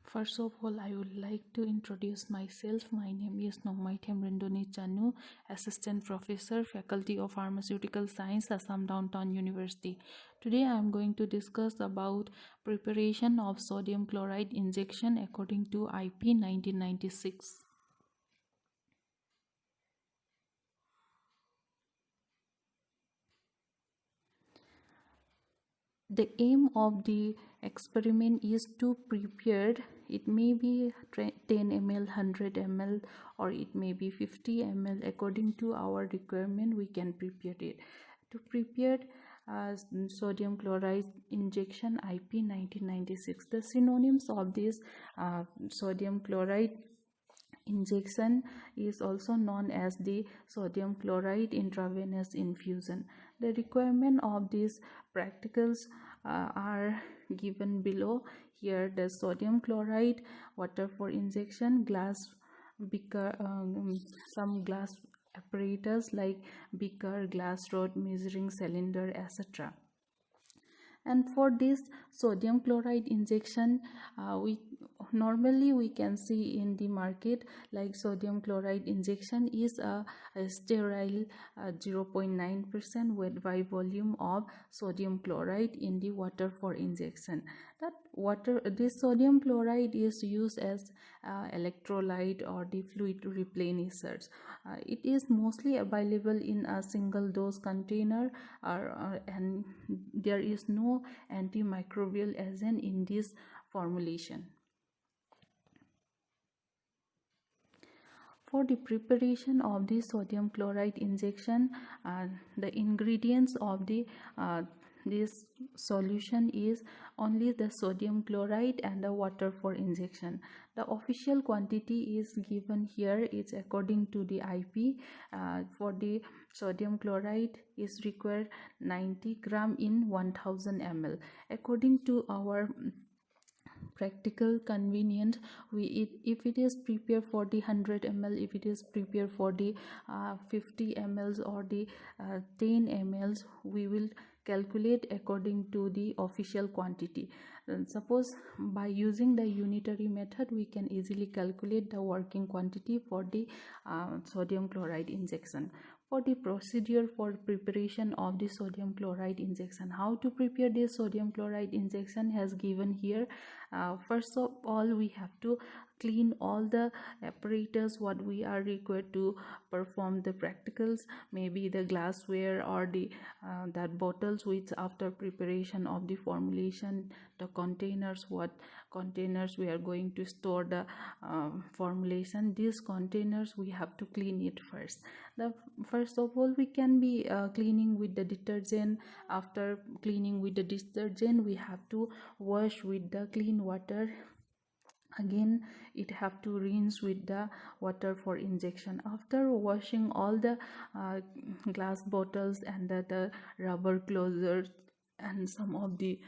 First of all, I would like to introduce myself. My name is Nomaitem Rendoni Chanu, Assistant Professor, Faculty of Pharmaceutical Science, Assam Downtown University. Today I am going to discuss about preparation of sodium chloride injection according to IP 1996. The aim of the experiment is to prepare, it may be 10 ml, 100 ml, or it may be 50 ml. According to our requirement, we can prepare it. To prepare sodium chloride injection IP 1996, the synonyms of this sodium chloride injection is also known as the sodium chloride intravenous infusion. The requirement of these practicals are given below. Here the sodium chloride, water for injection, glass beaker, some glass apparatus like beaker, glass rod, measuring cylinder, etc. And for this sodium chloride injection, we normally we can see in the market, like sodium chloride injection is a sterile 0.9% weight by volume of sodium chloride in the water for injection. That water, this sodium chloride is used as electrolyte or the fluid replenishers. It is mostly available in a single dose container, and there is no antimicrobial agent in this formulation. For the preparation of the sodium chloride injection, the ingredients of the this solution is only the sodium chloride and the water for injection. The official quantity is given here. It's according to the IP. For the sodium chloride is required 90 gram in 1000 ml. According to our practical convenient, if it is prepared for the 100 ml, if it is prepared for the 50 ml or the 10 ml, we will calculate according to the official quantity. Suppose by using the unitary method, we can easily calculate the working quantity for the sodium chloride injection. For the procedure for preparation of the sodium chloride injection, how to prepare this sodium chloride injection has given here. First of all, we have to clean all the apparatus what we are required to perform the practicals, maybe the glassware or the that bottles which after preparation of the formulation, the containers, what containers we are going to store the formulation, these containers we have to clean it first. First of all, we can be cleaning with the detergent. After cleaning with the detergent, we have to wash with the clean water. Again, it have to rinse with the water for injection. After washing all the glass bottles and the rubber closures and some of the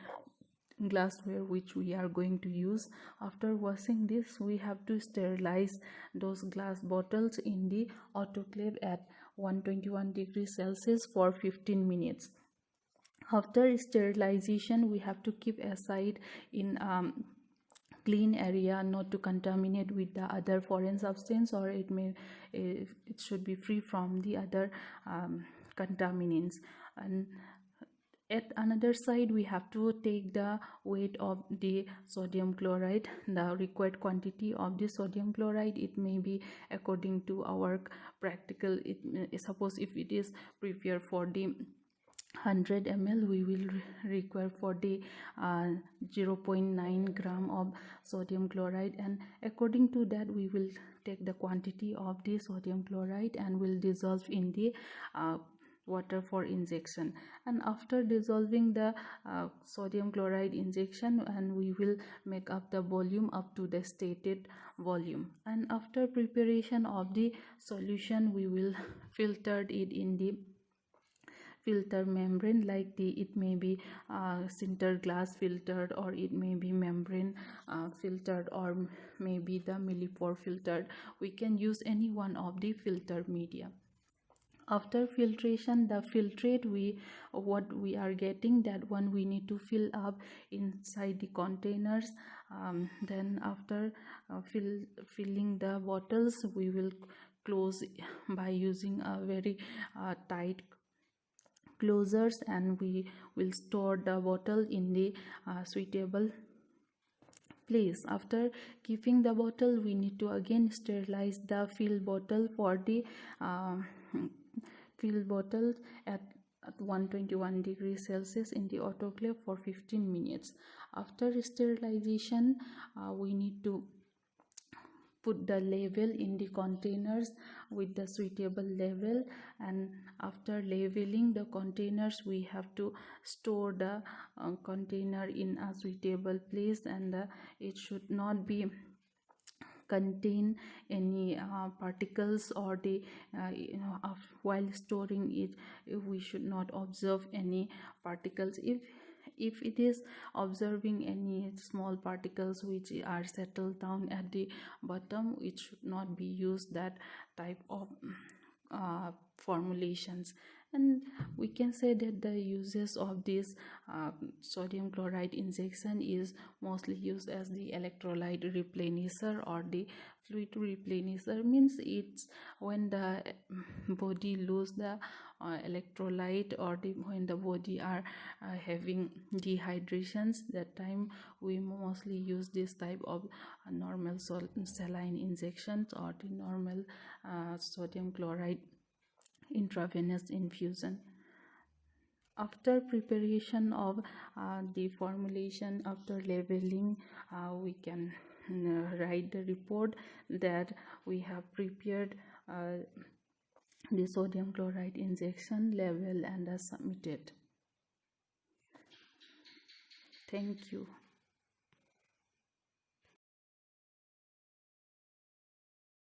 glassware which we are going to use, after washing this, we have to sterilize those glass bottles in the autoclave at 121 degrees Celsius for 15 minutes. After sterilization, we have to keep aside in clean area, not to contaminate with the other foreign substance, or it should be free from the other contaminants. And at another side, we have to take the weight of the sodium chloride, the required quantity of the sodium chloride. It may be according to our practical. Suppose if it is prepared for the 100 ml, we will require for the 0.9 gram of sodium chloride, and according to that we will take the quantity of the sodium chloride and will dissolve in the water for injection. And after dissolving the sodium chloride injection, and we will make up the volume up to the stated volume. And after preparation of the solution, we will filter it in the filter membrane, like it may be sintered glass filtered, or it may be membrane filtered, or maybe the millipore filtered. We can use any one of the filter media. After filtration, the filtrate what we are getting, that one we need to fill up inside the containers. Then after filling the bottles, we will close by using a very tight closures, and we will store the bottle in the suitable place. After keeping the bottle, we need to again sterilize the fill bottle for the fill bottle at 121 degrees Celsius in the autoclave for 15 minutes. After sterilization, we need to put the label in the containers with the suitable label, and after labeling the containers, we have to store the container in a suitable place, and it should not be contain any particles, or the while storing it, we should not observe any particles. If it is observing any small particles which are settled down at the bottom, it should not be used, that type of formulations. And we can say that the uses of this sodium chloride injection is mostly used as the electrolyte replenisher or the fluid replenisher. Means it's when the body lose the electrolyte, or when the body are having dehydrations, that time we mostly use this type of normal saline injections, or the normal sodium chloride intravenous infusion. After preparation of the formulation, after labeling, we can write the report that we have prepared the sodium chloride injection, label, and submitted. Thank you.